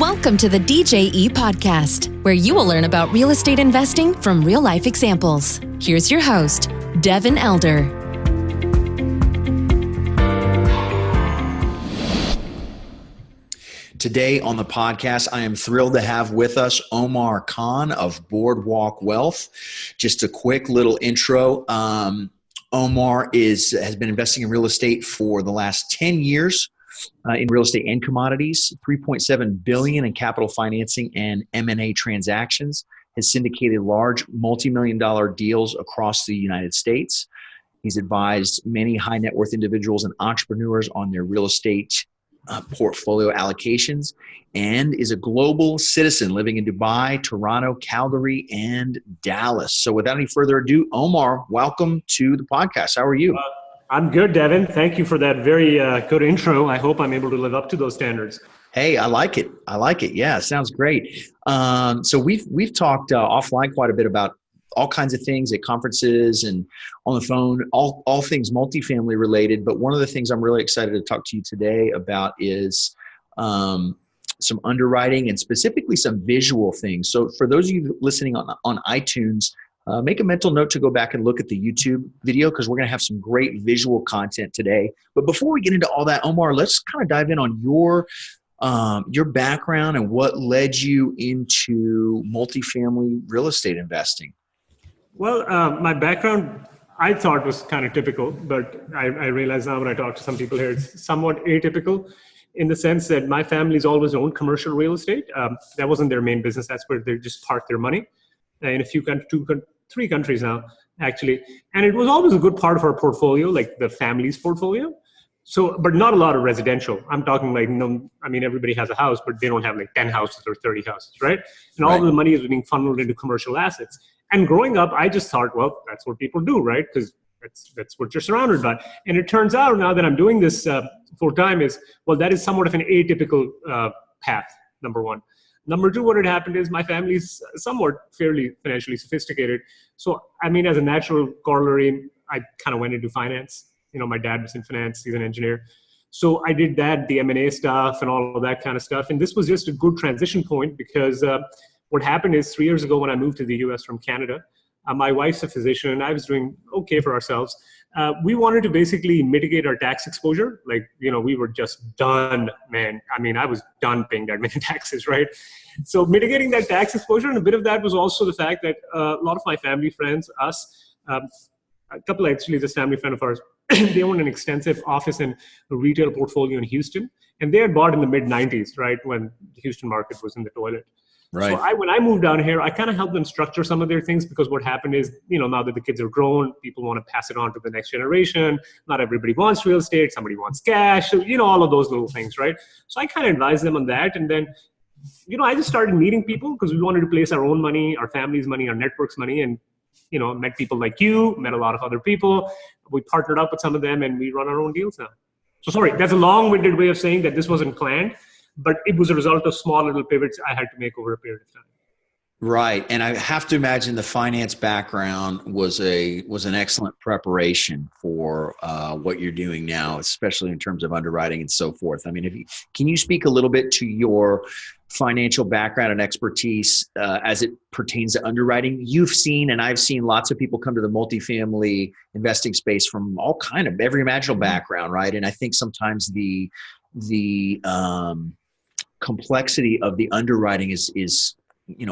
Welcome to the DJE podcast, where you will learn about real estate investing from real-life examples. Here's your host, Devin Elder. Today on the podcast, I am thrilled to have with us Omar Khan of Boardwalk Wealth. Just a quick little intro. Omar has been investing in real estate for the last 10 years. In real estate and commodities, $3.7 billion in capital financing and M&A transactions, has syndicated large multi-million-dollar deals across the United States. He's advised many high net worth individuals and entrepreneurs on their real estate portfolio allocations, and is a global citizen living in Dubai, Toronto, Calgary, and Dallas. So without any further ado, Omar, welcome to the podcast. How are you? I'm good, Devin. Thank you for that very good intro. I hope I'm able to live up to those standards. Hey, I like it. Yeah, sounds great. So we've talked offline quite a bit about all kinds of things at conferences and on the phone, all things multifamily related. But one of the things I'm really excited to talk to you today about is some underwriting and specifically some visual things. So for those of you listening on iTunes, make a mental note to go back and look at the YouTube video because we're going to have some great visual content today. But before we get into all that, Omar, let's kind of dive in on your background and what led you into multifamily real estate investing. Well, my background, I thought was kind of typical, but I realize now when I talk to some people here, it's somewhat atypical in the sense that my family's always owned commercial real estate. That wasn't their main business. That's where they just parked their money in a few three countries now, actually. And it was always a good part of our portfolio, like the family's portfolio. So, but not a lot of residential. I'm talking like, everybody has a house, but they don't have like 10 houses or 30 houses, right? And all of the money is being funneled into commercial assets. And growing up, I just thought, well, that's what people do, right? Because that's what you're surrounded by. And it turns out now that I'm doing this full time that is somewhat of an atypical path, number one. Number two, what had happened is my family's somewhat fairly financially sophisticated. So, as a natural corollary, I kind of went into finance. My dad was in finance. He's an engineer. So I did that, the M&A stuff and all of that kind of stuff. And this was just a good transition point because what happened is 3 years ago when I moved to the US from Canada, my wife's a physician and I was doing okay for ourselves. We wanted to basically mitigate our tax exposure. We were just done, man. I was done paying that many taxes, right? So mitigating that tax exposure, and a bit of that was also the fact that a lot of my family friends, a couple actually, this family friend of ours, they own an extensive office and a retail portfolio in Houston. And they had bought in the mid-90s, right, when the Houston market was in the toilet. Right. So when I moved down here, I kind of helped them structure some of their things because what happened is, now that the kids are grown, people want to pass it on to the next generation. Not everybody wants real estate. Somebody wants cash. So, all of those little things, right? So I kind of advised them on that. And then, I just started meeting people because we wanted to place our own money, our family's money, our network's money. And, met people like you, met a lot of other people. We partnered up with some of them and we run our own deals now. So sorry, that's a long-winded way of saying that this wasn't planned. But it was a result of small little pivots I had to make over a period of time. Right. And I have to imagine the finance background was an excellent preparation for what you're doing now, especially in terms of underwriting and so forth. Can you speak a little bit to your financial background and expertise as it pertains to underwriting? You've seen, and I've seen lots of people come to the multifamily investing space from all kind of every imaginable background, right? And I think sometimes the complexity of the underwriting is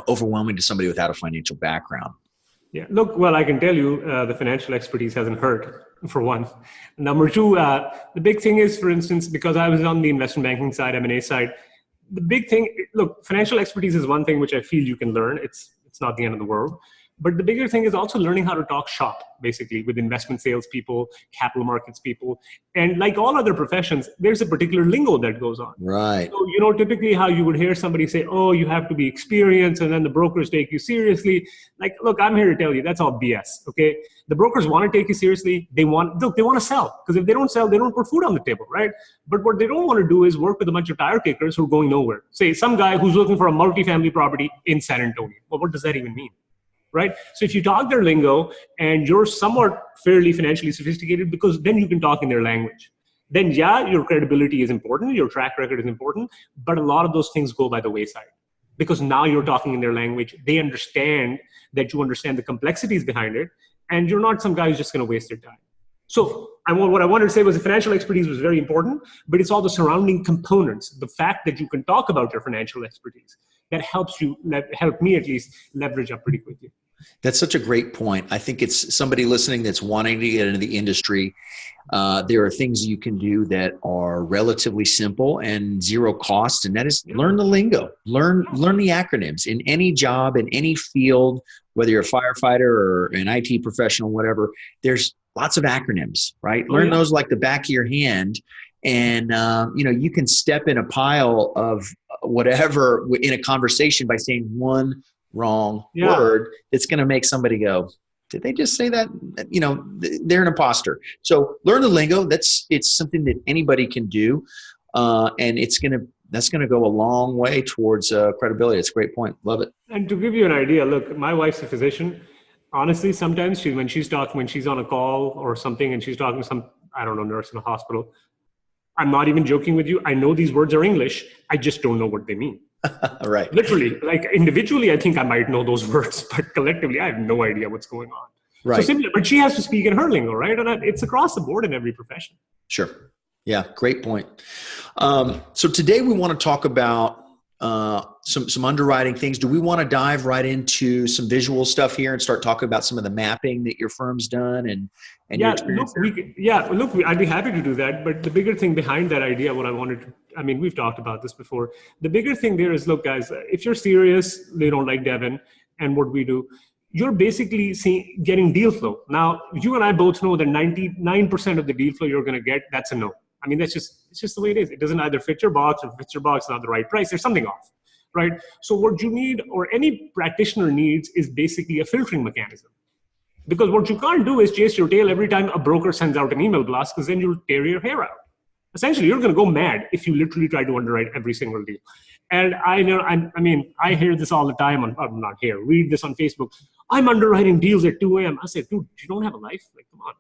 overwhelming to somebody without a financial background. Yeah. Look, well, I can tell you the financial expertise hasn't hurt, for one. Number two, the big thing is, for instance, because I was on the investment banking side, M&A side, the big thing, look, financial expertise is one thing which I feel you can learn. It's not the end of the world. But the bigger thing is also learning how to talk shop, basically, with investment sales people, capital markets people. And like all other professions, there's a particular lingo that goes on. Right. So, typically how you would hear somebody say, oh, you have to be experienced, and then the brokers take you seriously. Like, look, I'm here to tell you, that's all BS, okay? The brokers want to take you seriously. They want to sell. Because if they don't sell, they don't put food on the table, right? But what they don't want to do is work with a bunch of tire kickers who are going nowhere. Say, some guy who's looking for a multifamily property in San Antonio. Well, what does that even mean? Right? So if you talk their lingo and you're somewhat fairly financially sophisticated, because then you can talk in their language. then yeah, your credibility is important, your track record is important, but a lot of those things go by the wayside because now you're talking in their language. They understand that you understand the complexities behind it, and you're not some guy who's just going to waste your time. So what I wanted to say was the financial expertise was very important, but it's all the surrounding components. The fact that you can talk about your financial expertise that helps me at least leverage up pretty quickly. That's such a great point. I think it's somebody listening that's wanting to get into the industry. There are things you can do that are relatively simple and zero cost, and that is learn the lingo, learn the acronyms in any job, in any field, whether you're a firefighter or an IT professional, whatever. There's lots of acronyms, right? Learn those like the back of your hand, and you can step in a pile of whatever in a conversation by saying one wrong word that's going to make somebody go, did they just say that? They're an imposter. So learn the lingo. It's something that anybody can do. And that's going to go a long way towards credibility. It's a great point. Love it. And to give you an idea, look, my wife's a physician. Honestly, sometimes when she's on a call or something and she's talking to some, I don't know, nurse in a hospital, I'm not even joking with you. I know these words are English. I just don't know what they mean. Right. Literally, like individually, I think I might know those words, but collectively, I have no idea what's going on. Right. So similar, but she has to speak in her lingo, right? And it's across the board in every profession. Sure. Yeah. Great point. So today we want to talk about some underwriting things. Do we want to dive right into some visual stuff here and start talking about some of the mapping that your firm's done and your experience? I'd be happy to do that. But the bigger thing behind that idea, we've talked about this before. The bigger thing there is, look, guys, if you're serious, they don't like Devin and what we do, you're basically getting deal flow. Now, you and I both know that 99% of the deal flow you're going to get, that's a no. I mean, it's just the way it is. It doesn't either fit your box or fits your box, not the right price. There's something off, right? So what you need, or any practitioner needs, is basically a filtering mechanism. Because what you can't do is chase your tail every time a broker sends out an email blast, because then you'll tear your hair out. Essentially, you're going to go mad if you literally try to underwrite every single deal. And I know, I hear this all the time. I'm not here. Read this on Facebook. I'm underwriting deals at 2 a.m. I say, dude, you don't have a life? Like, come on.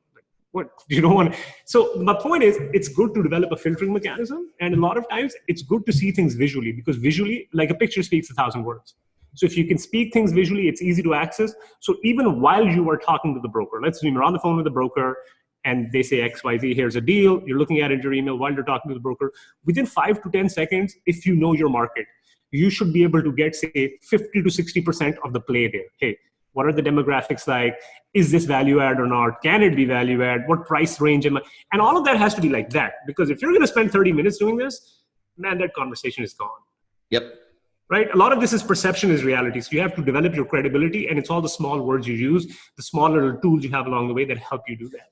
What you don't want. So my point is, it's good to develop a filtering mechanism, and a lot of times it's good to see things visually, because visually, like a picture speaks 1,000 words. So if you can speak things visually, it's easy to access. So even while you are talking to the broker, let's assume you're on the phone with the broker and they say XYZ, here's a deal. You're looking at it in your email while you're talking to the broker. Within 5 to 10 seconds, if you know your market, you should be able to get, say, 50 to 60% of the play there. Hey, what are the demographics like? Is this value add or not? Can it be value add? What price range am I? And all of that has to be like that, because if you're going to spend 30 minutes doing this, man, that conversation is gone. Yep. Right? A lot of this is perception is reality. So you have to develop your credibility, and it's all the small words you use, the small little tools you have along the way that help you do that.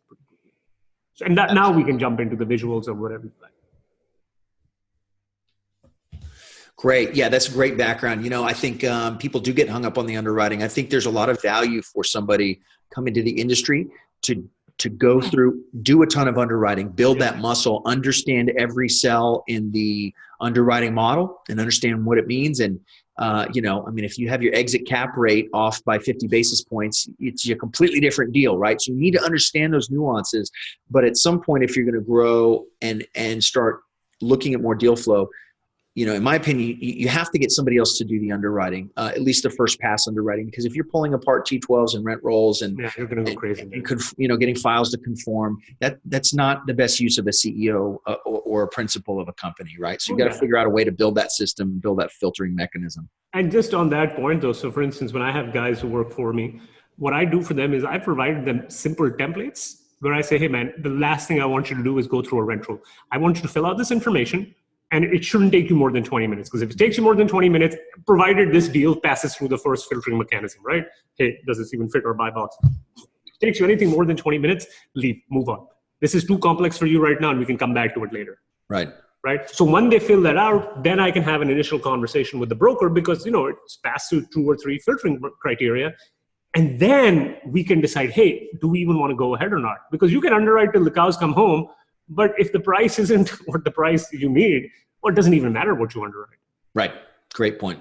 So, and that now we can jump into the visuals or whatever you like. Great. Yeah, that's a great background. I think people do get hung up on the underwriting. I think there's a lot of value for somebody coming to the industry to go through, do a ton of underwriting, build that muscle, understand every cell in the underwriting model and understand what it means. And, if you have your exit cap rate off by 50 basis points, it's a completely different deal, right? So you need to understand those nuances. But at some point, if you're going to grow and start looking at more deal flow, in my opinion, you have to get somebody else to do the underwriting, at least the first pass underwriting, because if you're pulling apart T12s and rent rolls and you're going to go crazy. And getting files to conform, that's not the best use of a CEO or a principal of a company, right? So you got to figure out a way to build that system, build that filtering mechanism. And just on that point, though, so for instance, when I have guys who work for me, what I do for them is I provided them simple templates where I say, hey, man, the last thing I want you to do is go through a rent roll. I want you to fill out this information. And it shouldn't take you more than 20 minutes. Because if it takes you more than 20 minutes, provided this deal passes through the first filtering mechanism, right? Hey, does this even fit our buy box? If it takes you anything more than 20 minutes, leave, move on. This is too complex for you right now, and we can come back to it later. Right. So when they fill that out, then I can have an initial conversation with the broker, because, it's passed through 2 or 3 filtering criteria. And then we can decide, hey, do we even want to go ahead or not? Because you can underwrite till the cows come home, but if the price isn't what the price you need, well, it doesn't even matter what you underwrite. Right. Great point.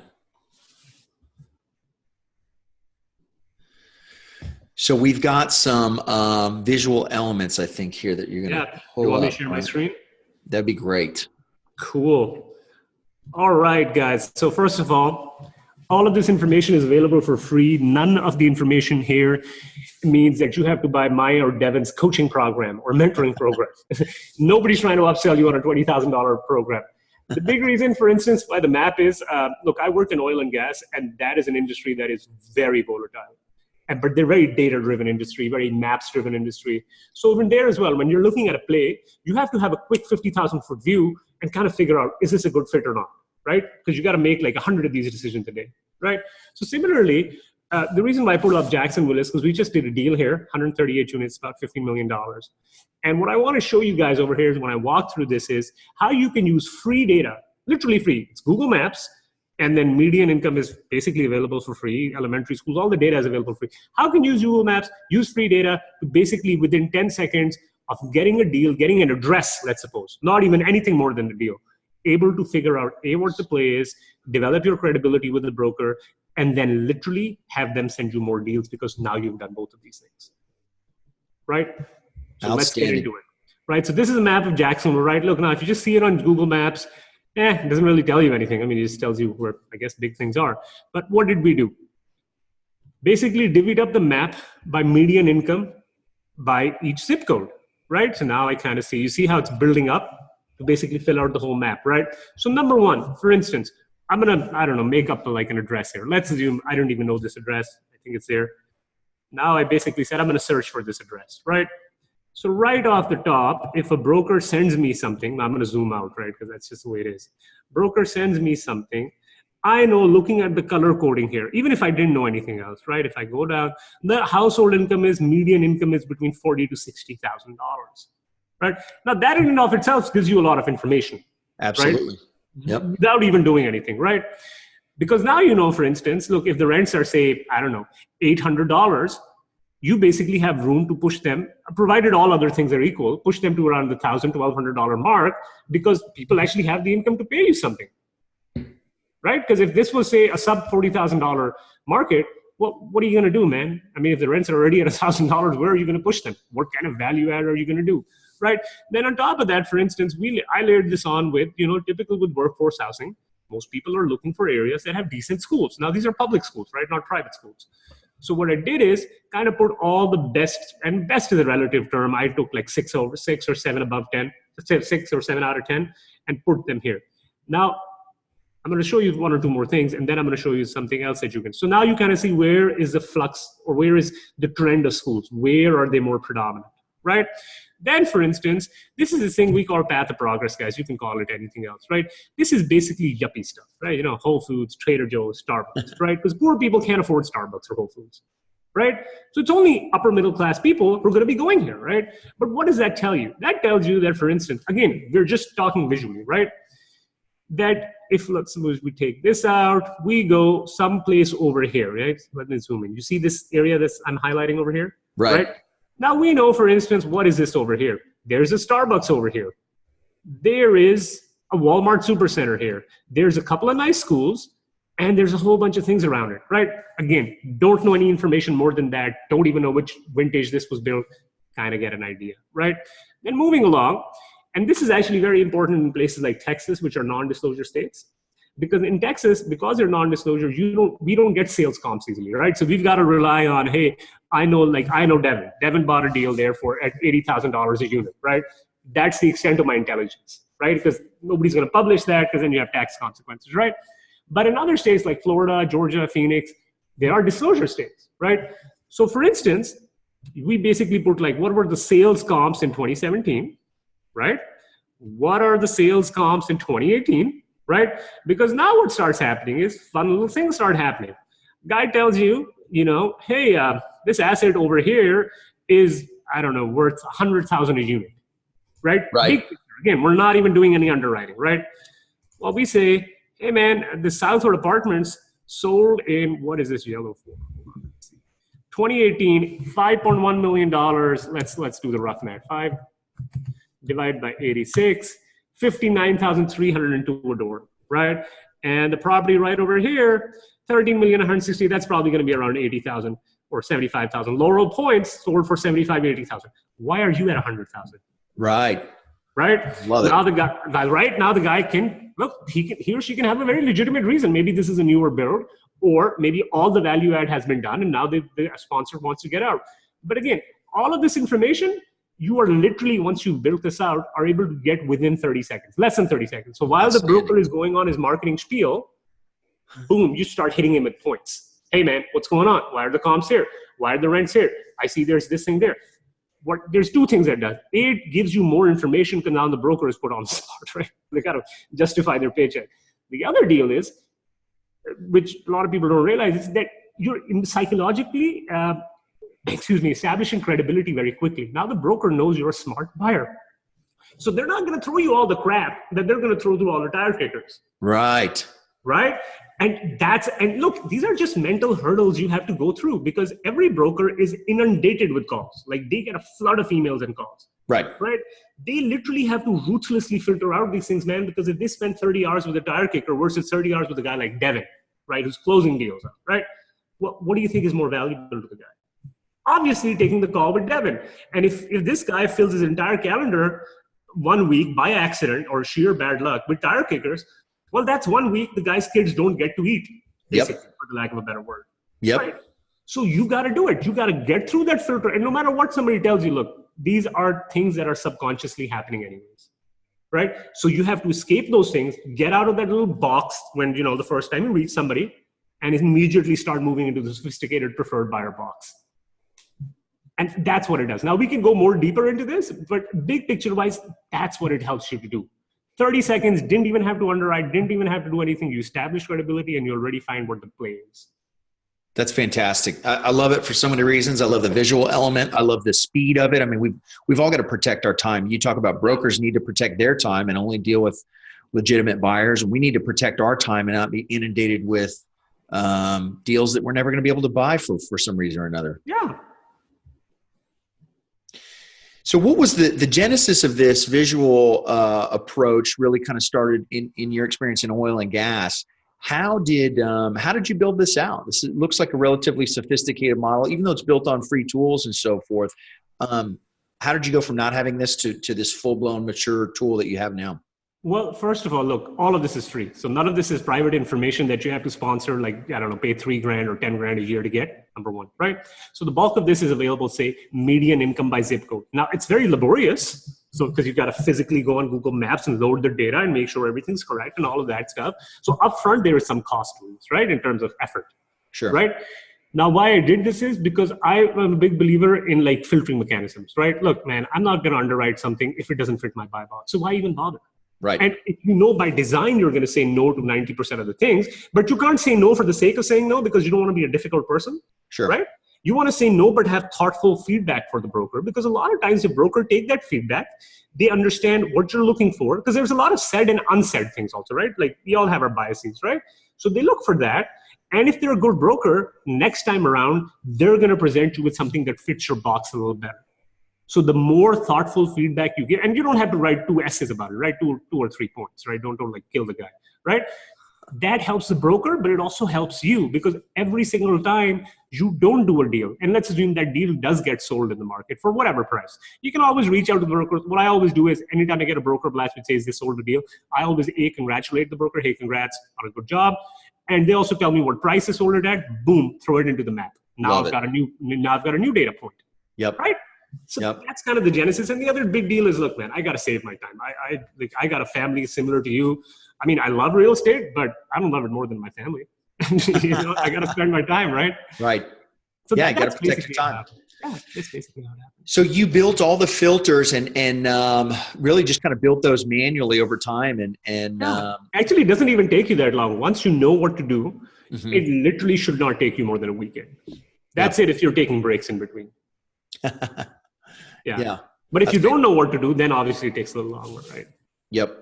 So we've got some visual elements, I think, here that you're going to pull up. You want me to share my screen? That'd be great. Cool. All right, guys. So first of all of this information is available for free. None of the information here means that you have to buy my or Devin's coaching program or mentoring program. Nobody's trying to upsell you on a $20,000 program. The big reason, for instance, why the map is, look, I work in oil and gas, and that is an industry that is very volatile. But they're very data-driven industry, very maps-driven industry. So even there as well, when you're looking at a play, you have to have a quick 50,000-foot view and kind of figure out, is this a good fit or not, right? Because you got to make like 100 of these decisions a day, right? So similarly, the reason why I put up Jacksonville is because we just did a deal here, 138 units, about $15 million. And what I want to show you guys over here is when I walk through this is how you can use free data, literally free. It's Google Maps. And then median income is basically available for free. Elementary schools, all the data is available for free. How can you use Google Maps, use free data to basically within 10 seconds of getting a deal, getting an address, let's suppose, not even anything more than the deal, able to figure out what the play is, develop your credibility with the broker, and then literally have them send you more deals because now you've done both of these things, right? So let's get into it, right? So this is a map of Jacksonville, right? Look, now if you just see it on Google Maps, it doesn't really tell you anything. I mean, it just tells you where, I guess, big things are. But what did we do? Basically, divvied up the map by median income by each zip code, right? So now I kind of see, you see how it's building up to basically fill out the whole map, right? So number one, for instance, I'm going to, I don't know, make up like an address here. Let's assume I don't even know this address. I think it's there. Now I basically said, I'm going to search for this address, right? So right off the top, if a broker sends me something, I'm going to zoom out, right? Because that's just the way it is. Broker sends me something. I know looking at the color coding here, even if I didn't know anything else, right? If I go down, the household income is, median income is between $40,000 to $60,000, right? Now that in and of itself gives you a lot of information. Absolutely. Right? Yep. Without even doing anything, right? Because now you know, for instance, look, if the rents are, say, I don't know, $800, you basically have room to push them, provided all other things are equal, push them to around the $1,000, $1,200 mark because people actually have the income to pay you something, right? Because if this was, say, a sub $40,000 market, well, what are you going to do, man? I mean, if the rents are already at $1,000, where are you going to push them? What kind of value add are you going to do, right? Then on top of that, for instance, I layered this on with, typical with workforce housing. Most people are looking for areas that have decent schools. Now, these are public schools, right? Not private schools. So what I did is kind of put all the best, and best is a relative term. I took like 6 or 7 above 10, let's say 6 or 7 out of 10, and put them here. Now, I'm going to show you one or two more things, and then I'm going to show you something else that you can. So now you kind of see where is the flux, or where is the trend of schools? Where are they more predominant, right? Then, for instance, this is the thing we call path of progress, guys. You can call it anything else, right? This is basically yuppie stuff, right? Whole Foods, Trader Joe's, Starbucks, right? Because poor people can't afford Starbucks or Whole Foods, right? So it's only upper middle class people who are going to be going here, right? But what does that tell you? That tells you that, for instance, again, we're just talking visually, right? That if, let's suppose we take this out, we go someplace over here, right? Let me zoom in. You see this area that I'm highlighting over here? Right. Now we know, for instance, what is this over here? There's a Starbucks over here. There is a Walmart Supercenter here. There's a couple of nice schools, and there's a whole bunch of things around it, right? Again, don't know any information more than that. Don't even know which vintage this was built. Kind of get an idea, right? Then moving along, and this is actually very important in places like Texas, which are non-disclosure states. Because in Texas, because they're non-disclosure, we don't get sales comps easily, right? So we've got to rely on, hey, I know Devin. Devin bought a deal there at $80,000 a unit, right? That's the extent of my intelligence, right? Because nobody's going to publish that because then you have tax consequences, right? But in other states like Florida, Georgia, Phoenix, they are disclosure states, right? So for instance, we basically put like, what were the sales comps in 2017, right? What are the sales comps in 2018? Right? Because now what starts happening is fun little things start happening. Guy tells you, hey, this asset over here is, I don't know, worth $100,000 a unit, right? Right. Again, we're not even doing any underwriting, right? Well, we say, hey man, the Southwood Apartments sold in, what is this yellow for? 2018, $5.1 million. Let's do the rough math. 5 divided by 86. 59,302 a door, right? And the property right over here, 13,160,000. That's probably going to be around 80,000 or 75,000. Laurel Points sold for 75, 80,000. Why are you at 100,000? Right. right? Love it. Now the guy can look. He or she can have a very legitimate reason. Maybe this is a newer build, or maybe all the value add has been done, and now the sponsor wants to get out. But again, all of this information, you are literally, once you've built this out, are able to get within 30 seconds, less than 30 seconds. So while the broker is going on his marketing spiel, boom, you start hitting him with points. Hey man, what's going on? Why are the comps here? Why are the rents here? I see there's this thing there. There's two things that does. It gives you more information because now the broker is put on the spot, right? They got to justify their paycheck. The other deal is, which a lot of people don't realize, is that you're psychologically, establishing credibility very quickly. Now the broker knows you're a smart buyer. So they're not going to throw you all the crap that they're going to throw to all the tire kickers. Right. And look, these are just mental hurdles you have to go through because every broker is inundated with calls. Like they get a flood of emails and calls. Right. They literally have to ruthlessly filter out these things, man, because if they spend 30 hours with a tire kicker versus 30 hours with a guy like Devin, right, who's closing deals, right? What do you think is more valuable to the guy? Obviously taking the call with Devin. And if this guy fills his entire calendar 1 week by accident or sheer bad luck with tire kickers, well, that's 1 week the guy's kids don't get to eat, basically, for the lack of a better word. Right? So you got to do it. You got to get through that filter. And no matter what somebody tells you, look, these are things that are subconsciously happening anyways, right? So you have to escape those things, get out of that little box when, the first time you reach somebody and immediately start moving into the sophisticated preferred buyer box. And that's what it does. Now we can go more deeper into this, but big picture wise, that's what it helps you to do. 30 seconds, didn't even have to underwrite, didn't even have to do anything. You establish credibility and you already find what the play is. That's fantastic. I love it for so many reasons. I love the visual element. I love the speed of it. I mean, we've all got to protect our time. You talk about brokers need to protect their time and only deal with legitimate buyers. And we need to protect our time and not be inundated with deals that we're never going to be able to buy for some reason or another. Yeah. So what was the genesis of this visual approach really kind of started in your experience in oil and gas? How did you build this out? This looks like a relatively sophisticated model, even though it's built on free tools and so forth. How did you go from not having this to this full-blown mature tool that you have now? Well, first of all, look, all of this is free. So none of this is private information that you have to sponsor, like, I don't know, pay $3,000 or $10,000 a year to get, number one, right? So the bulk of this is available, say, median income by zip code. Now, it's very laborious. So because you've got to physically go on Google Maps and load the data and make sure everything's correct and all of that stuff. So upfront, there is some cost to this, right, in terms of effort. Sure. Right? Now, why I did this is because I'm a big believer in like filtering mechanisms, right? Look, man, I'm not going to underwrite something if it doesn't fit my buy box. So why even bother? Right. And if by design, you're going to say no to 90% of the things, but you can't say no for the sake of saying no because you don't want to be a difficult person. Sure. Right? You want to say no, but have thoughtful feedback for the broker, because a lot of times the broker take that feedback, they understand what you're looking for, because there's a lot of said and unsaid things also, right? Like we all have our biases, right? So they look for that. And if they're a good broker, next time around, they're going to present you with something that fits your box a little better. So the more thoughtful feedback you get, and you don't have to write 2 essays about it, right? Two or 3 points, right? Don't like kill the guy, right? That helps the broker, but it also helps you, because every single time you don't do a deal, and let's assume that deal does get sold in the market for whatever price, you can always reach out to the broker. What I always do is anytime I get a broker blast which says they sold a deal, I always congratulate the broker. Hey, congrats on a good job. And they also tell me what price is sold it at. Boom, throw it into the map. Now I've got a new data point. Yep. Right? So that's kind of the genesis. And the other big deal is, look, man, I got to save my time. I got a family similar to you. I mean, I love real estate, but I don't love it more than my family. I got to spend my time, right? Right. So you got to protect your time. Yeah, that's basically how it happens. So you built all the filters and really just kind of built those manually over time. Actually, it doesn't even take you that long. Once you know what to do, it literally should not take you more than a weekend. That's it if you're taking breaks in between. Yeah. But if you don't know what to do, then obviously it takes a little longer, right? Yep.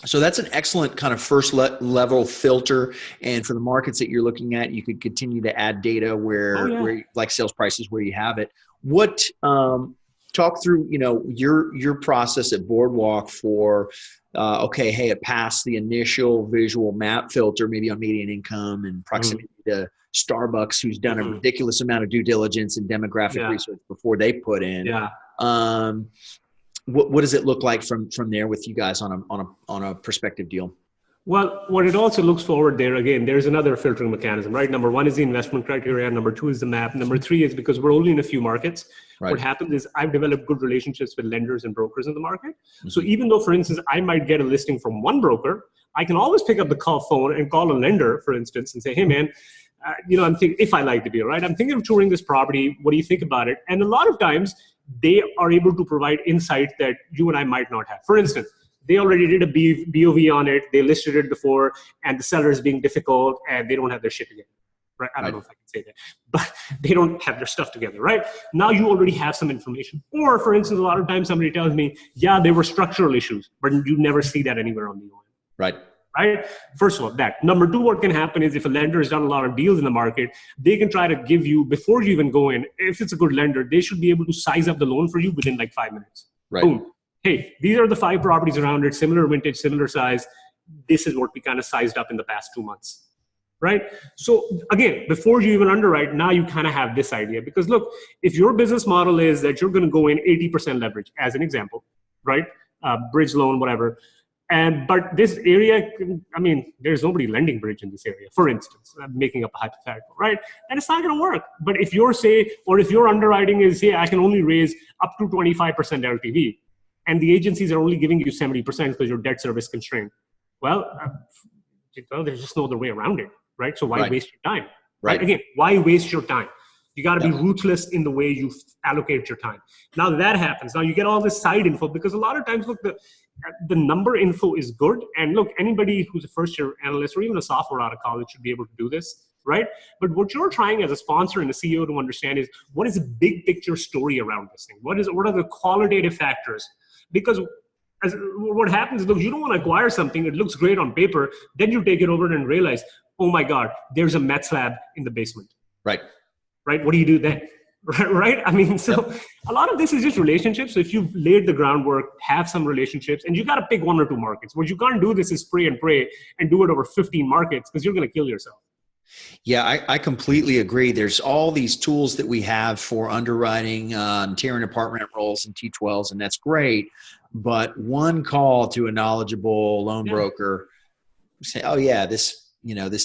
So that's an excellent kind of first level filter. And for the markets that you're looking at, you could continue to add data where like sales prices where you have it. What talk through, your process at Boardwalk for it passed the initial visual map filter, maybe on median income and proximity to Starbucks, who's done a ridiculous amount of due diligence and demographic research before they put in. what does it look like from there with you guys on a prospective deal? Well, what it also looks forward there, again, there's another filtering mechanism, right? Number one is the investment criteria. Number two is the map. Number three is because we're only in a few markets. Right. What happens is I've developed good relationships with lenders and brokers in the market. Mm-hmm. So even though, for instance, I might get a listing from one broker, I can always pick up the phone and call a lender, for instance, and say, hey, man, I'm thinking, if I like the deal, right? I'm thinking of touring this property. What do you think about it? And a lot of times they are able to provide insight that you and I might not have. For instance, they already did a BOV on it. They listed it before, and the seller is being difficult, and they don't have their shit together. Right? I don't know if I can say that, but they don't have their stuff together, right? Now you already have some information. Or, for instance, a lot of times somebody tells me, yeah, there were structural issues, but you never see that anywhere on the OM. Right. Right? First of all, that. Number two, what can happen is if a lender has done a lot of deals in the market, they can try to give you, before you even go in, if it's a good lender, they should be able to size up the loan for you within like 5 minutes. Right. Boom. Hey, these are the 5 properties around it, similar vintage, similar size. This is what we kind of sized up in the past 2 months, right? So again, before you even underwrite, now you kind of have this idea. Because look, if your business model is that you're going to go in 80% leverage, as an example, right? Bridge loan, whatever. But this area, there's nobody lending bridge in this area, for instance. I'm making up a hypothetical, right? And it's not going to work. But if if your underwriting is, I can only raise up to 25% LTV, and the agencies are only giving you 70% because you're debt service constrained. Well, there's just no other way around it, right? So why waste your time? Right? Again, why waste your time? You got to be ruthless in the way you allocate your time. Now that happens. Now you get all this side info, because a lot of times, look, the number info is good. And look, anybody who's a first year analyst or even a sophomore out of college should be able to do this, right? But what you're trying as a sponsor and a CEO to understand is, what is the big picture story around this thing? What are the qualitative factors? Because what happens is, look, you don't want to acquire something, it looks great on paper, then you take it over and realize, oh my God, there's a meth lab in the basement. Right. Right? What do you do then? Right? A lot of this is just relationships. So if you've laid the groundwork, have some relationships, and you got to pick 1 or 2 markets. What you can't do this is spray and pray and do it over 15 markets, because you're going to kill yourself. Yeah, I completely agree. There's all these tools that we have for underwriting, tearing apart rent rolls and T12s, and that's great. But one call to a knowledgeable loan broker, say, oh yeah, this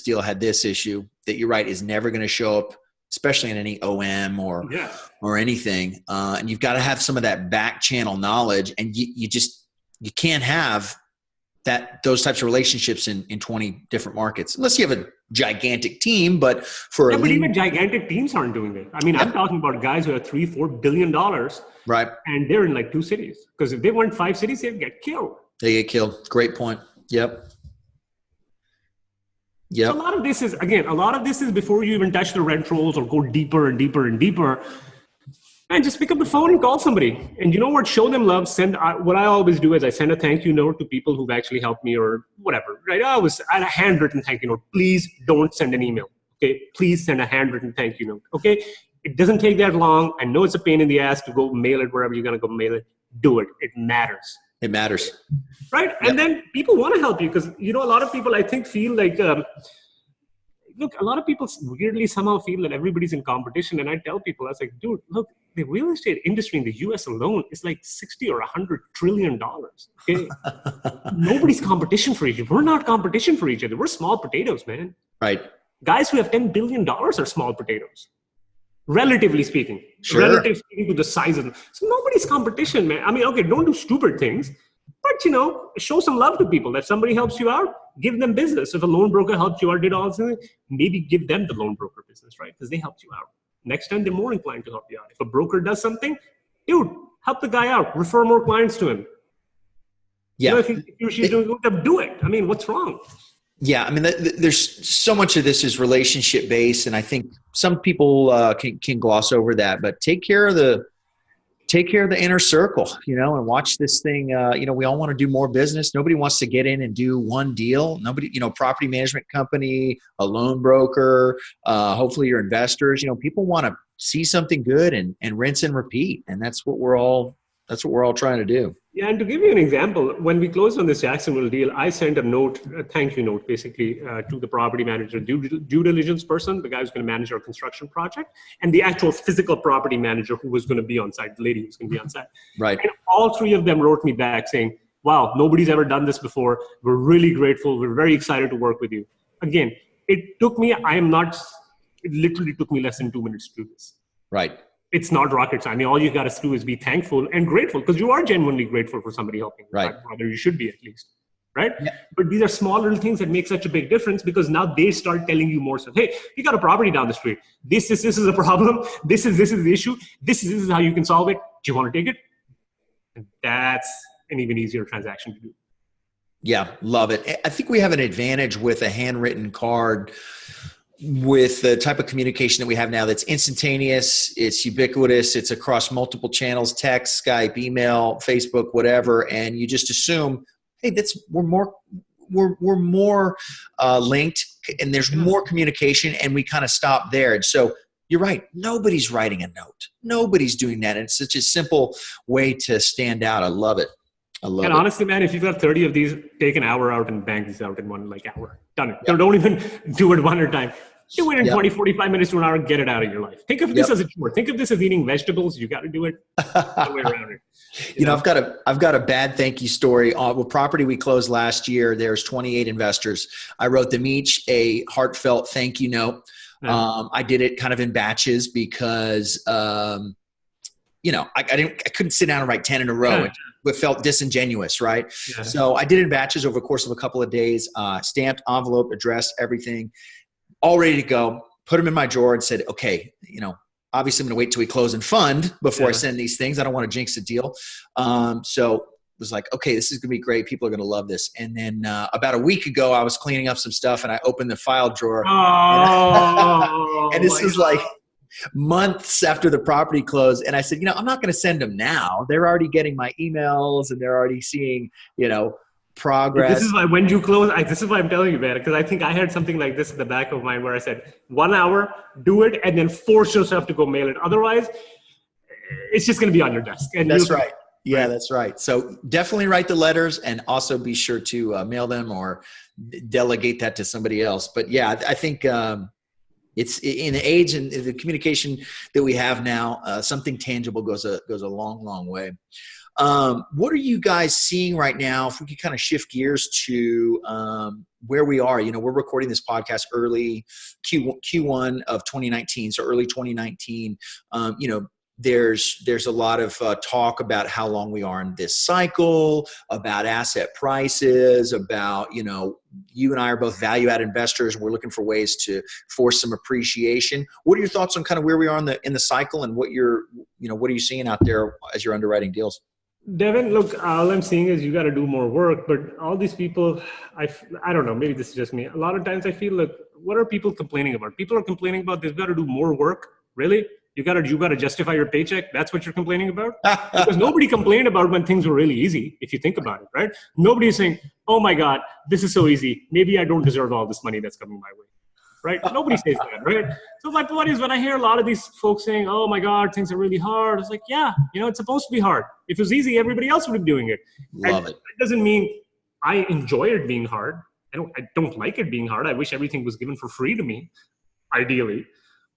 deal had this issue, that you're right is never going to show up, especially in any OM or anything. And you've got to have some of that back channel knowledge, and you can't have those types of relationships in 20 different markets, unless you have a gigantic team. But but even gigantic teams aren't doing it. I'm talking about guys who have $3-4 billion, right? And they're in like 2 cities, because if they went 5 cities, they'd get killed. They get killed. Great point. Yep. So a lot of this is before you even touch the rent rolls or go deeper and deeper and deeper. And just pick up the phone and call somebody. And you know what? Show them love. What I always do is I send a thank you note to people who've actually helped me or whatever. Right? I had a handwritten thank you note. Please don't send an email. Okay? Please send a handwritten thank you note. Okay? It doesn't take that long. I know it's a pain in the ass to go mail it wherever you're going to go mail it. Do it. It matters. It matters. Right? Yep. And then people want to help you, because, a lot of people, I think, feel like, look, a lot of people weirdly somehow feel that everybody's in competition. And I tell people, I was like, dude, look, the real estate industry in the US alone is like 60 or $100 trillion. Okay? Nobody's competition for each other. We're not competition for each other. We're small potatoes, man. Right. Guys who have $10 billion are small potatoes. Relatively speaking. Sure. Relatively speaking to the size of them. So nobody's competition, man. Okay, don't do stupid things. But, show some love to people. If somebody helps you out, give them business. If a loan broker helped you out, did all this, maybe give them the loan broker business, right? Because they helped you out. Next time, they're more inclined to help you out. If a broker does something, dude, help the guy out. Refer more clients to him. Yeah. If she's doing it, do it. What's wrong? Yeah. There's so much of this is relationship based, and I think some people can gloss over that, but take care of the inner circle, and watch this thing. We all want to do more business. Nobody wants to get in and do one deal. Nobody, property management company, a loan broker, hopefully your investors, people want to see something good and rinse and repeat. And that's what we're all trying to do. Yeah, and to give you an example, when we closed on this Jacksonville deal, I sent a thank you note, basically, to the property manager, due diligence person, the guy who's going to manage our construction project, and the actual physical property manager who was going to be on site, the lady who was going to be on site. Right. And all three of them wrote me back saying, wow, nobody's ever done this before. We're really grateful. We're very excited to work with you. Again, it literally took me less than 2 minutes to do this. Right. It's not rocket science. I mean, all you got to do is be thankful and grateful, because you are genuinely grateful for somebody helping. Right. Rather, you should be, at least. Right. Yeah. But these are small little things that make such a big difference, because now they start telling you more stuff. Hey, you got a property down the street. This is a problem. This is the issue. This is how you can solve it. Do you want to take it? And that's an even easier transaction to do. Yeah, love it. I think we have an advantage with a handwritten card, with the type of communication that we have now that's instantaneous, it's ubiquitous, it's across multiple channels, text, Skype, email, Facebook, whatever, and you just assume, hey, we're more linked, and there's more communication, and we kind of stop there. And so you're right, nobody's writing a note. Nobody's doing that. And it's such a simple way to stand out. I love it. And honestly, man, if you've got 30 of these, take an hour out and bang these out in one hour. Done it. Yep. Don't even do it one at a time. Do it in 20, 45 minutes to an hour and get it out of your life. Think of this as a chore. Think of this as eating vegetables. You got to do it the way around it. You know, I've got a bad thank you story on a property we closed last year. There's 28 investors. I wrote them each a heartfelt thank you note. I did it kind of in batches because, you know, I couldn't sit down and write 10 in a row. It felt disingenuous, right? Yeah. So I did it in batches over the course of a couple of days, stamped, envelope, address, everything, all ready to go. Put them in my drawer and said, okay, you know, obviously I'm going to wait till we close and fund before I send these things. I don't want to jinx the deal. So it was like, okay, this is going to be great. People are going to love this. And then about a week ago, I was cleaning up some stuff and I opened the file drawer. And this was like months after the property closed. And I said, you know, I'm not going to send them now. They're already getting my emails and they're already seeing, you know, progress. This is why when you close, this is why I'm telling you, man, because I think I had something like this in the back of mine where I said 1 hour, do it, and then force yourself to go mail it. Otherwise, it's just going to be on your desk. And that's right. Yeah, that's right. So definitely write the letters and also be sure to mail them or delegate that to somebody else. But yeah, I think it's in the age and the communication that we have now, something tangible goes a long, long way. What are you guys seeing right now? If we could kind of shift gears to where we are, you know, we're recording this podcast early Q1 of 2019. So early 2019, you know, there's a lot of talk about how long we are in this cycle, about asset prices, about, you know, you and I are both value-add investors. We're looking for ways to force some appreciation. What are your thoughts on kind of where we are in the cycle and what are you seeing out there as you're underwriting deals? Devin, look, all I'm seeing is you got to do more work, but all these people, I don't know, maybe this is just me. A lot of times I feel like, what are people complaining about? People are complaining about they've got to do more work. Really? You got to justify your paycheck. That's what you're complaining about? Because nobody complained about when things were really easy, if you think about it, right? Nobody is saying, oh my God, this is so easy. Maybe I don't deserve all this money that's coming my way. Right? Nobody says that, right? So my point is, when I hear a lot of these folks saying, oh my God, things are really hard, it's like, yeah, you know, it's supposed to be hard. If it was easy, everybody else would be doing it. Love it. That doesn't mean I enjoy it being hard. I don't like it being hard. I wish everything was given for free to me, ideally.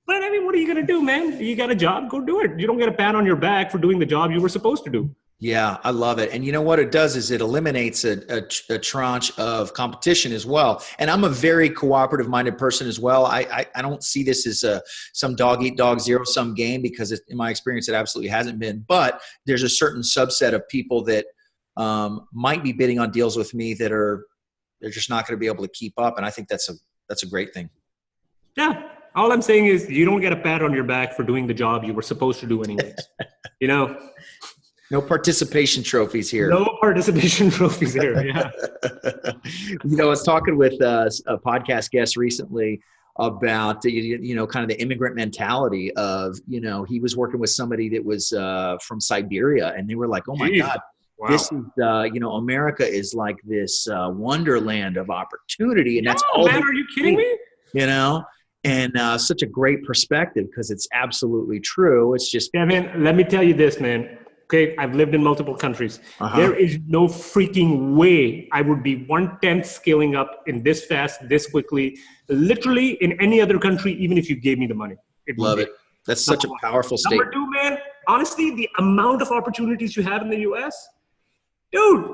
But I mean, what are you going to do, man? You got a job, go do it. You don't get a pat on your back for doing the job you were supposed to do. Yeah, I love it. And you know what it does is it eliminates a tranche of competition as well. And I'm a very cooperative minded person as well. I don't see this as some dog eat dog zero-sum game because in my experience, it absolutely hasn't been. But there's a certain subset of people that might be bidding on deals with me that they're just not going to be able to keep up. And I think that's a great thing. Yeah. All I'm saying is you don't get a pat on your back for doing the job you were supposed to do anyways. You know? No participation trophies here. No participation trophies here, yeah. You know, I was talking with a podcast guest recently about, you know, kind of the immigrant mentality of, you know, he was working with somebody that was from Siberia, and they were like, oh my God, wow. This is, you know, America is like this wonderland of opportunity. And that's all. Man, are you kidding me? You know? And such a great perspective because it's absolutely true. It's just. Kevin, let me tell you this, man. Okay, I've lived in multiple countries. Uh-huh. There is no freaking way I would be 1/10 scaling up in this fast, this quickly, literally in any other country, even if you gave me the money. It Love would it. be. That's such a powerful statement. Number two, man, honestly, the amount of opportunities you have in the US, dude,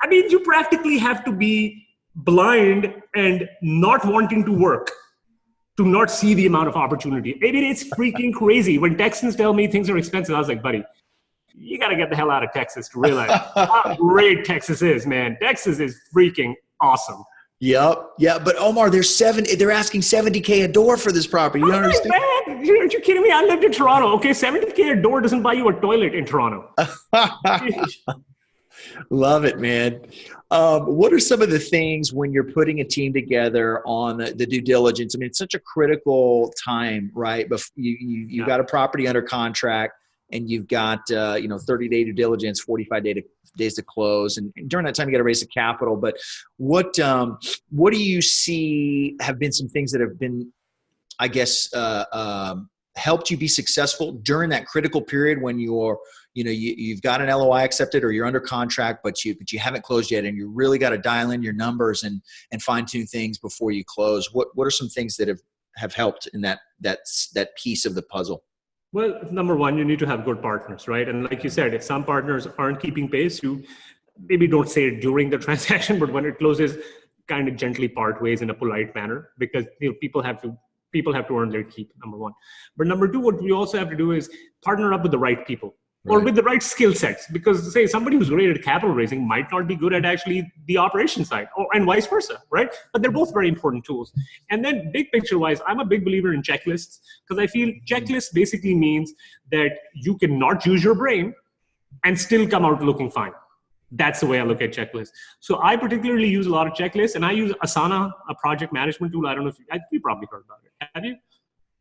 I mean, you practically have to be blind and not wanting to work to not see the amount of opportunity. I mean, it's freaking crazy. When Texans tell me things are expensive, I was like, buddy, you got to get the hell out of Texas to realize how great Texas is, man. Texas is freaking awesome. Yep. Yeah. But Omar, they're asking $70K a door for this property. You don't understand? Man, aren't you kidding me? I lived in Toronto. Okay, $70K a door doesn't buy you a toilet in Toronto. Love it, man. What are some of the things when you're putting a team together on the due diligence? I mean, it's such a critical time, right? But you've got a property under contract, and you've got 30-day due diligence, 45 days to close, and during that time you got to raise the capital. But what do you see have been some things that have been, I guess, helped you be successful during that critical period when you've got an LOI accepted or you're under contract, but you haven't closed yet, and you really got to dial in your numbers and fine tune things before you close? What are some things that have helped in that piece of the puzzle? Well, number one, you need to have good partners, right? And like you said, if some partners aren't keeping pace, you maybe don't say it during the transaction, but when it closes, kind of gently part ways in a polite manner, because people have to earn their keep, number one. But number two, what we also have to do is partner up with the right people. Or with the right skill sets, because say somebody who's great at capital raising might not be good at actually the operation side, and vice versa, right? But they're both very important tools. And then big picture wise, I'm a big believer in checklists, because I feel checklists basically means that you cannot use your brain and still come out looking fine. That's the way I look at checklists. So I particularly use a lot of checklists, and I use Asana, a project management tool. I don't know if you probably heard about it. Have you?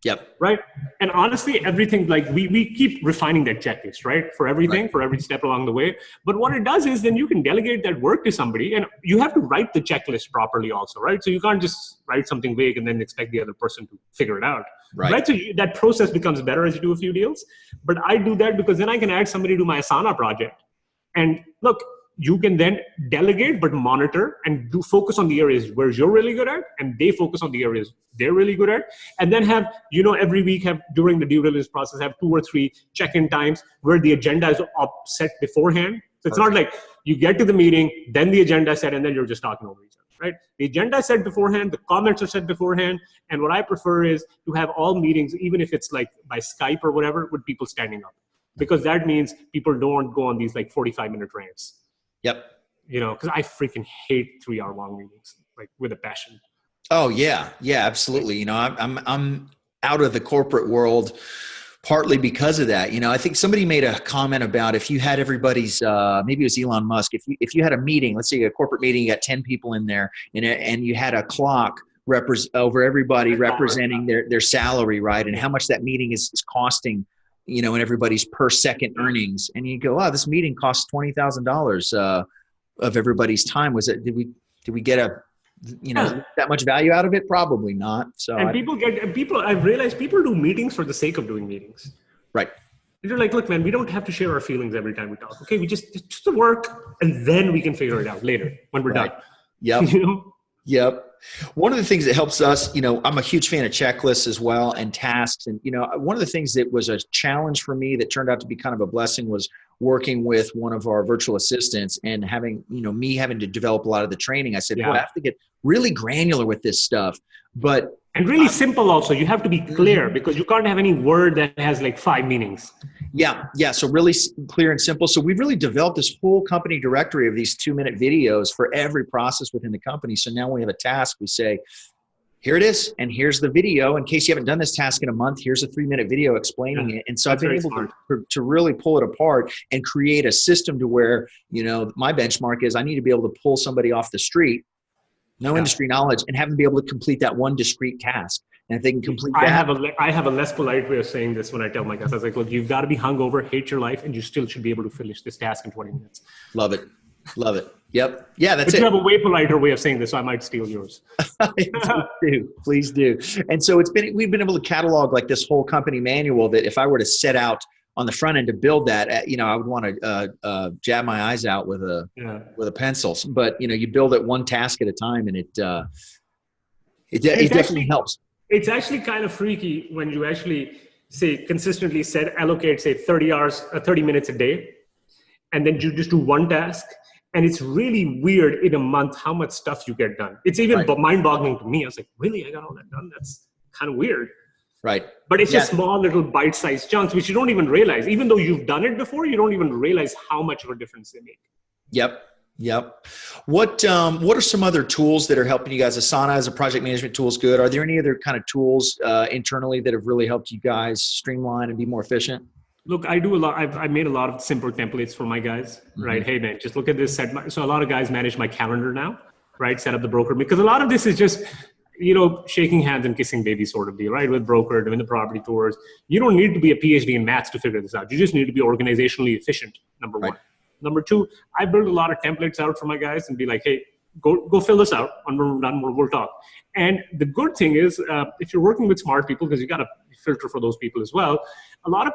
Yep. Right. And honestly, everything, like we keep refining that checklist, right? For everything, for every step along the way. But what it does is then you can delegate that work to somebody, and you have to write the checklist properly also, right? So you can't just write something vague and then expect the other person to figure it out. Right. So that process becomes better as you do a few deals. But I do that because then I can add somebody to my Asana project. And look, you can then delegate, but monitor and focus on the areas where you're really good at, and they focus on the areas they're really good at. And then have, every week during the due diligence process, have 2 or 3 check-in times where the agenda is set beforehand. So it's not like you get to the meeting, then the agenda is set, and then you're just talking over each other, right? The agenda is set beforehand, the comments are set beforehand. And what I prefer is to have all meetings, even if it's like by Skype or whatever, with people standing up, because that means people don't go on these like 45-minute rants. Yep. Because I freaking hate 3-hour long meetings, like with a passion. Oh yeah. Yeah, absolutely. I'm out of the corporate world partly because of that. I think somebody made a comment about if you had everybody's, maybe it was Elon Musk, if you had a meeting, let's say a corporate meeting, you got 10 people in there, and you had a clock over everybody representing their salary, right? And how much that meeting is costing, and everybody's per second earnings. And you go, this meeting costs $20,000 of everybody's time. Did we get that much value out of it? Probably not. So, and I've realized people do meetings for the sake of doing meetings. Right. They're like, look, man, we don't have to share our feelings every time we talk. Okay. We just the work, and then we can figure it out later when we're done. Yep. Yep. One of the things that helps us, I'm a huge fan of checklists as well, and tasks. And, one of the things that was a challenge for me that turned out to be kind of a blessing was working with one of our virtual assistants and having, me having to develop a lot of the training. I said, I have to get really granular with this stuff. And really simple also. You have to be clear, because you can't have any word that has like 5 meanings. Yeah. So really clear and simple. So we've really developed this whole company directory of these 2-minute videos for every process within the company. So now when we have a task, we say, here it is, and here's the video. In case you haven't done this task in a month, here's a 3-minute video explaining it. And so I've been able to really pull it apart and create a system to where, my benchmark is I need to be able to pull somebody off the street, no industry knowledge, and have them be able to complete that one discrete task. And if they can complete that. I have a less polite way of saying this when I tell my guys. I was like, look, you've got to be hungover, hate your life, and you still should be able to finish this task in 20 minutes. Love it. Yep. Yeah, that's it. You have a way politer way of saying this, so I might steal yours. Please do. And so we've been able to catalog like this whole company manual that if I were to set out on the front end to build that, I would want to jab my eyes out with a pencil. But you build it one task at a time, and it definitely helps. It's actually kind of freaky when you actually consistently allocate 30 minutes a day, and then you just do one task. And it's really weird in a month how much stuff you get done. It's even mind-boggling to me. I was like, really? I got all that done? That's kind of weird. Right. But it's just small little bite-sized chunks, which you don't even realize. Even though you've done it before, you don't even realize how much of a difference they make. Yep. What are some other tools that are helping you guys? Asana as a project management tool is good. Are there any other kind of tools internally that have really helped you guys streamline and be more efficient? Look, I do a lot. I made a lot of simple templates for my guys, right? Hey man, just look at this. So a lot of guys manage my calendar now, right? Set up the broker, because a lot of this is just, shaking hands and kissing baby sort of deal, right? With broker, doing the property tours. You don't need to be a PhD in maths to figure this out. You just need to be organizationally efficient, number one. Number two, I build a lot of templates out for my guys and be like, hey, go fill this out. When we're done, we'll talk. And the good thing is, if you're working with smart people, because you got to filter for those people as well, a lot of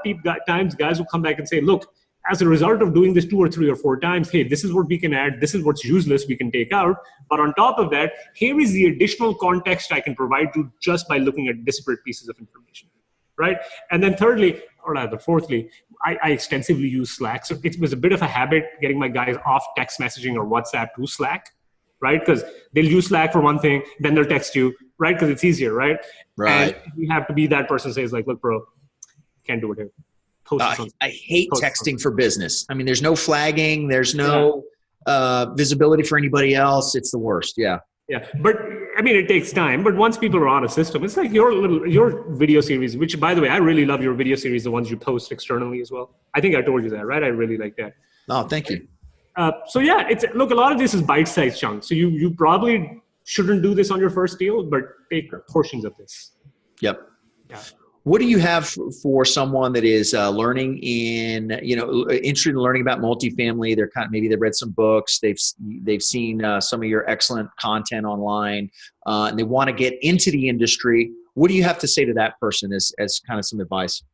times guys will come back and say, look, as a result of doing this 2 or 3 or 4 times, hey, this is what we can add. This is what's useless we can take out. But on top of that, here is the additional context I can provide you just by looking at disparate pieces of information, right? And then thirdly, or rather fourthly, I extensively use Slack. So it was a bit of a habit getting my guys off text messaging or WhatsApp to Slack, right? Because they'll use Slack for one thing, then they'll text you, right? Because it's easier, right? Right. And you have to be that person who says like, look, bro, can't do it here. I hate texting for business. I mean, there's no flagging. There's no visibility for anybody else. It's the worst. Yeah. But I mean, it takes time. But once people are on a system, it's like your video series, which by the way, I really love your video series, the ones you post externally as well. I think I told you that, right? I really like that. Oh, thank you. So yeah, look, a lot of this is bite-sized chunks. So you probably shouldn't do this on your first deal, but take portions of this. Yep. Yeah. What do you have for someone that is learning interested in learning about multifamily? They're maybe they've read some books, they've seen some of your excellent content online, and they want to get into the industry. What do you have to say to that person as kind of some advice?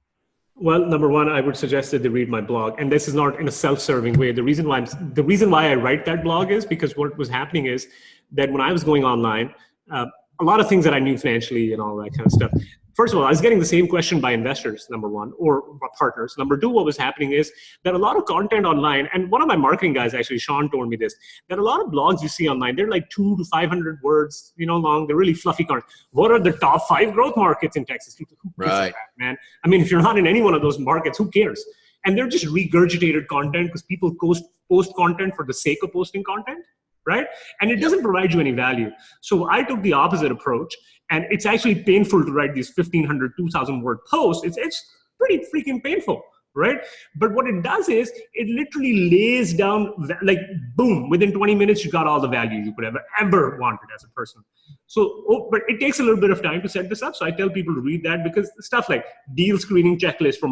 Well, number one, I would suggest that they read my blog, and this is not in a self-serving way. The reason why I write that blog is because what was happening is that when I was going online, a lot of things that I knew financially and all that kind of stuff. First of all, I was getting the same question by investors, number one, or partners. Number two, what was happening is that a lot of content online, and one of my marketing guys, actually, Sean, told me this, that a lot of blogs you see online, they're like 200 to 500 words, long. They're really fluffy content. What are the top 5 growth markets in Texas? Who cares about that, man? I mean, if you're not in any one of those markets, who cares? And they're just regurgitated content because people post content for the sake of posting content. Right? And it doesn't provide you any value. So I took the opposite approach, and it's actually painful to write these 1,500, 2,000 word posts. It's pretty freaking painful, right? But what it does is it literally lays down, like, boom, within 20 minutes, you got all the value you could ever wanted as a person. So, but it takes a little bit of time to set this up. So I tell people to read that, because stuff like deal screening checklist for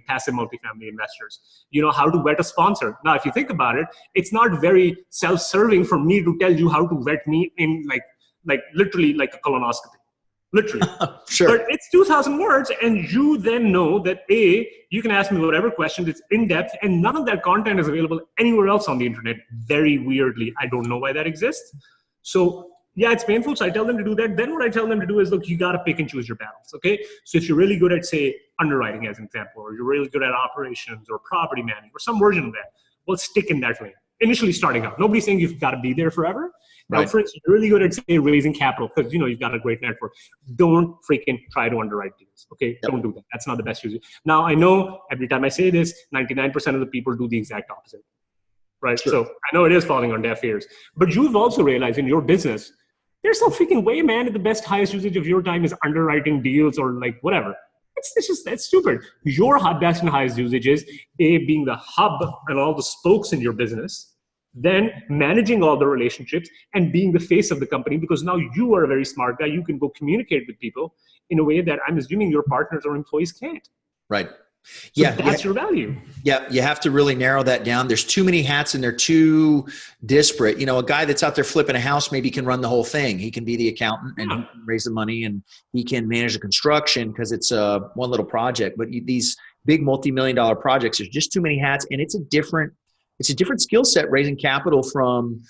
passive multifamily investors, how to vet a sponsor. Now, if you think about it, it's not very self-serving for me to tell you how to vet me in like literally like a colonoscopy. Literally. Sure. But it's 2,000 words, and you then know that you can ask me whatever question. It's in depth, and none of that content is available anywhere else on the internet. Very weirdly, I don't know why that exists. So yeah, it's painful. So I tell them to do that. Then what I tell them to do is, look, you got to pick and choose your battles. Okay. So if you're really good at, say, underwriting as an example, or you're really good at operations or property management or some version of that, well, stick in that lane. Initially starting out. Nobody's saying you've got to be there forever. Now, for instance, you're really good at, say, raising capital because, you've got a great network. Don't freaking try to underwrite deals, okay? Don't do that. That's not the best use. Now, I know every time I say this, 99% of the people do the exact opposite, right? Sure. So I know it is falling on deaf ears. But you've also realized in your business, there's no freaking way, man, that the best, highest usage of your time is underwriting deals or like whatever. That's stupid. Your best and highest usage is being the hub and all the spokes in your business, then managing all the relationships and being the face of the company, because now you are a very smart guy. You can go communicate with people in a way that I'm assuming your partners or employees can't. Right. So that's your value. Yeah, you have to really narrow that down. There's too many hats and they're too disparate. A guy that's out there flipping a house maybe can run the whole thing. He can be the accountant and raise the money, and he can manage the construction because it's one little project. But these big multi-million-dollar projects, there's just too many hats, and it's a different skill set raising capital from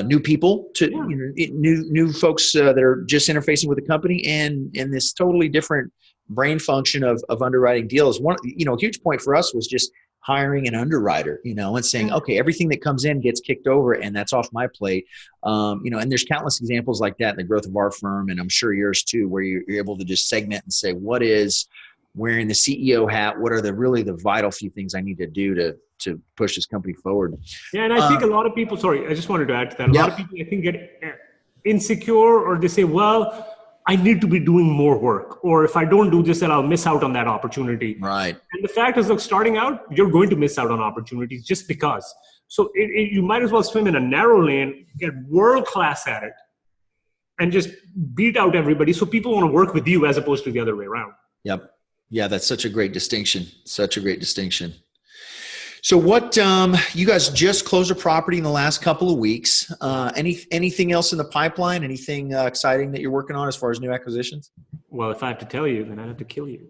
new people to new folks that are just interfacing with the company, and this totally different brain function of underwriting deals. One, a huge point for us was just hiring an underwriter, and saying, okay, everything that comes in gets kicked over, and that's off my plate. And there's countless examples like that in the growth of our firm, and I'm sure yours too, where you're able to just segment and say, what is wearing the CEO hat? What are the vital few things I need to do to push this company forward? Yeah, and I think a lot of people, sorry, I just wanted to add to that. A lot of people, I think, get insecure, or they say, well, I need to be doing more work, or if I don't do this, then I'll miss out on that opportunity. Right. And the fact is, look, starting out, you're going to miss out on opportunities just because. So you might as well swim in a narrow lane, get world-class at it, and just beat out everybody so people want to work with you as opposed to the other way around. Yep. Yeah, that's such a great distinction. So what, you guys just closed a property in the last couple of weeks. Anything else in the pipeline? Anything exciting that you're working on as far as new acquisitions? Well, if I have to tell you, then I have to kill you.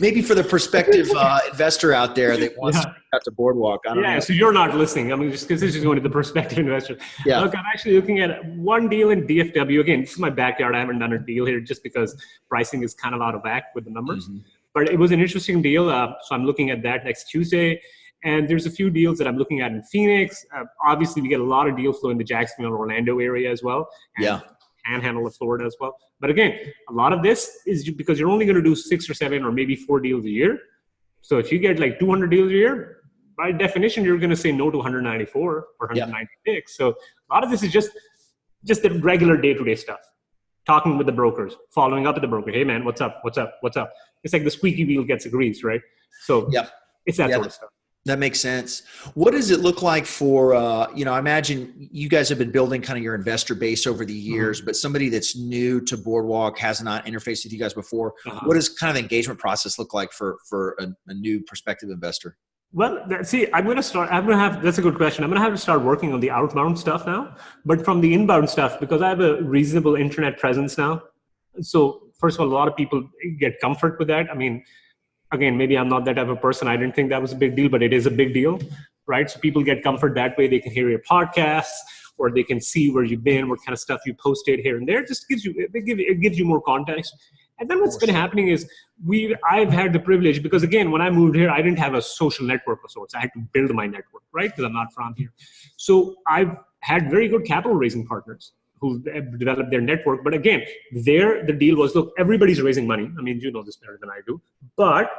Maybe for the prospective investor out there that wants to cut to Boardwalk. I don't know. So you're not listening. I mean, just because this is going to the prospective investor. Yeah. Look, I'm actually looking at one deal in DFW. Again, this is my backyard. I haven't done a deal here just because pricing is kind of out of whack with the numbers. Mm-hmm. But it was an interesting deal. So I'm looking at that next Tuesday. And there's a few deals that I'm looking at in Phoenix. Obviously, we get a lot of deal flow in the Jacksonville, Orlando area as well. And Panhandle of Florida as well. But again, a lot of this is because you're only going to do 6 or 7 or maybe 4 deals a year. So if you get like 200 deals a year, by definition, you're going to say no to 194 or 196. So a lot of this is just the regular day-to-day stuff. Talking with the brokers, following up with the broker. Hey, man, what's up? It's like the squeaky wheel gets the grease, right? So it's that sort of stuff. That makes sense. What does it look like for, I imagine you guys have been building kind of your investor base over the years, but somebody that's new to Boardwalk, has not interfaced with you guys before. What does kind of the engagement process look like for a new prospective investor? Well, that's a good question. I'm going to have to start working on the outbound stuff now, but from the inbound stuff, because I have a reasonable internet presence now. So first of all, a lot of people get comfort with that. I mean, again, maybe I'm not that type of person. I didn't think that was a big deal, but it is a big deal, right? So people get comfort that way. They can hear your podcasts, or they can see where you've been, what kind of stuff you posted here and there. It just gives you more context. And then what's been happening is I've had the privilege, because again, when I moved here, I didn't have a social network of sorts. I had to build my network, right? Because I'm not from here. So I've had very good capital raising partners who developed their network. But again, the deal was, look, everybody's raising money. I mean, you know this better than I do, but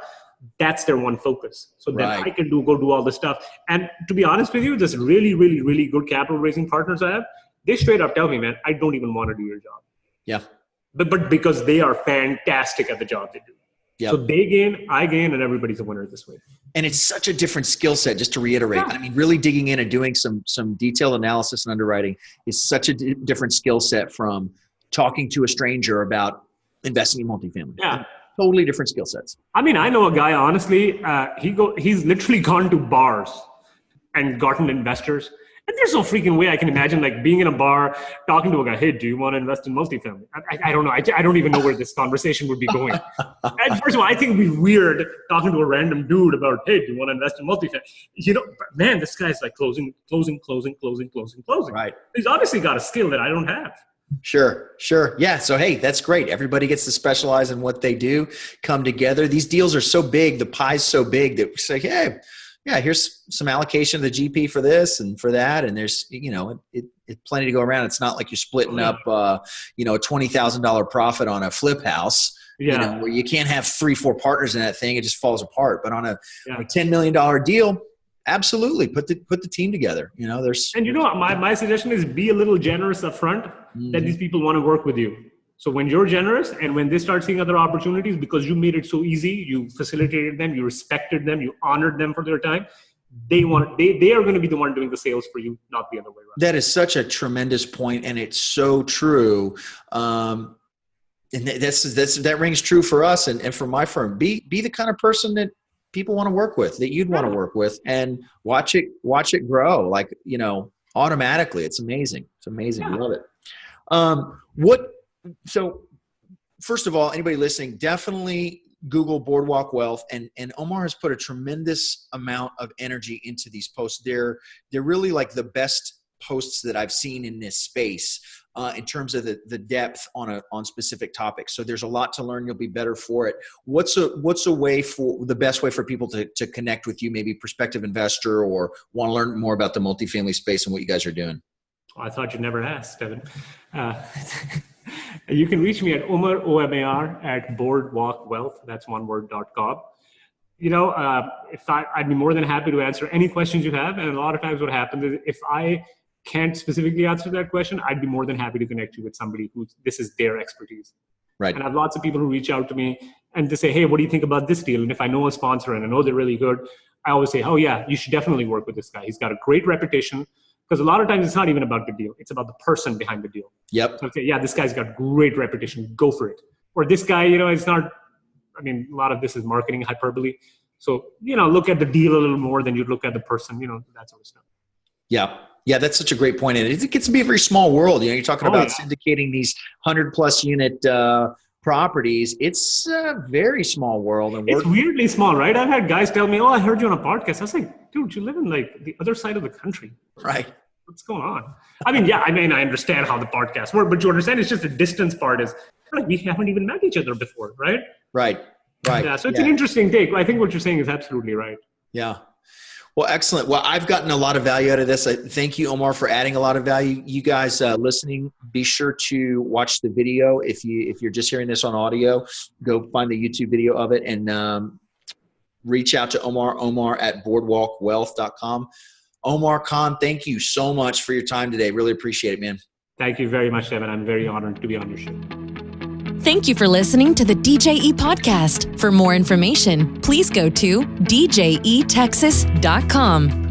that's their one focus. So then I can go do all this stuff. And to be honest with you, this really, really, really good capital raising partners I have, they straight up tell me, man, I don't even want to do your job. Yeah. But because they are fantastic at the job they do. Yep. So they gain, I gain, and everybody's a winner this way. And it's such a different skill set, just to reiterate. I mean, really digging in and doing some detailed analysis and underwriting is such a different skill set from talking to a stranger about investing in multifamily. Yeah. Totally different skill sets. I mean, I know a guy, honestly, he's literally gone to bars and gotten investors. And there's no freaking way I can imagine like being in a bar, talking to a guy, hey, do you want to invest in multifamily? I don't know. I don't even know where this conversation would be going. And first of all, I think it'd be weird talking to a random dude about, hey, do you want to invest in multifamily? You know, but man, this guy's like closing. Right. He's obviously got a skill that I don't have. Sure. Yeah. So, hey, that's great. Everybody gets to specialize in what they do, come together. These deals are so big, the pie's so big that we say, hey, yeah, here's some allocation of the GP for this and for that. And there's, it's plenty to go around. It's not like you're splitting up, a $20,000 profit on a flip house, where you can't have 3-4 partners in that thing. It just falls apart. But on a $10 million deal, absolutely put the team together. My suggestion is be a little generous up front that these people want to work with you. So when you're generous and when they start seeing other opportunities, because you made it so easy, you facilitated them, you respected them, you honored them for their time, they are going to be the one doing the sales for you, not the other way around. That is such a tremendous point, and it's so true. And that rings true for us and for my firm. Be the kind of person that people want to work with, that you'd want to work with, and watch it grow automatically. It's amazing. It's amazing. I love it. So first of all, anybody listening, definitely Google Boardwalk Wealth, and Omar has put a tremendous amount of energy into these posts. They're really like the best posts that I've seen in this space in terms of the depth on specific topics. So there's a lot to learn. You'll be better for it. What's a way for the best way for people to connect with you, maybe prospective investor or want to learn more about the multifamily space and what you guys are doing? I thought you'd never ask, Devin. You can reach me at Omar, OMAR, at Boardwalk Wealth. That's one word.com. I'd be more than happy to answer any questions you have. And a lot of times what happens is if I can't specifically answer that question, I'd be more than happy to connect you with somebody who this is their expertise. Right. And I have lots of people who reach out to me and they say, hey, what do you think about this deal? And if I know a sponsor and I know they're really good, I always say, oh yeah, you should definitely work with this guy. He's got a great reputation. Because a lot of times it's not even about the deal. It's about the person behind the deal. Yep. So, okay, yeah, this guy's got great reputation. Go for it. Or this guy, it's not, a lot of this is marketing hyperbole. So, look at the deal a little more than you look at the person, that sort of stuff. Yeah. Yeah, that's such a great point. And it gets to be a very small world. You're talking about syndicating these 100+ unit properties. It's a very small world. And it's weirdly small, right? I've had guys tell me, oh, I heard you on a podcast. I was like, dude, you live in like the other side of the country. Right. What's going on? I understand how the podcast work, but you understand it's just the distance part is like we haven't even met each other before, right? Right. Yeah, so it's an interesting take. I think what you're saying is absolutely right. Yeah. Well, excellent. Well, I've gotten a lot of value out of this. Thank you, Omar, for adding a lot of value. You guys listening, be sure to watch the video. If you're just hearing this on audio, go find the YouTube video of it and reach out to Omar at boardwalkwealth.com. Omar Khan, thank you so much for your time today. Really appreciate it, man. Thank you very much, Devin. I'm very honored to be on your show. Thank you for listening to the DJE podcast. For more information, please go to djetexas.com.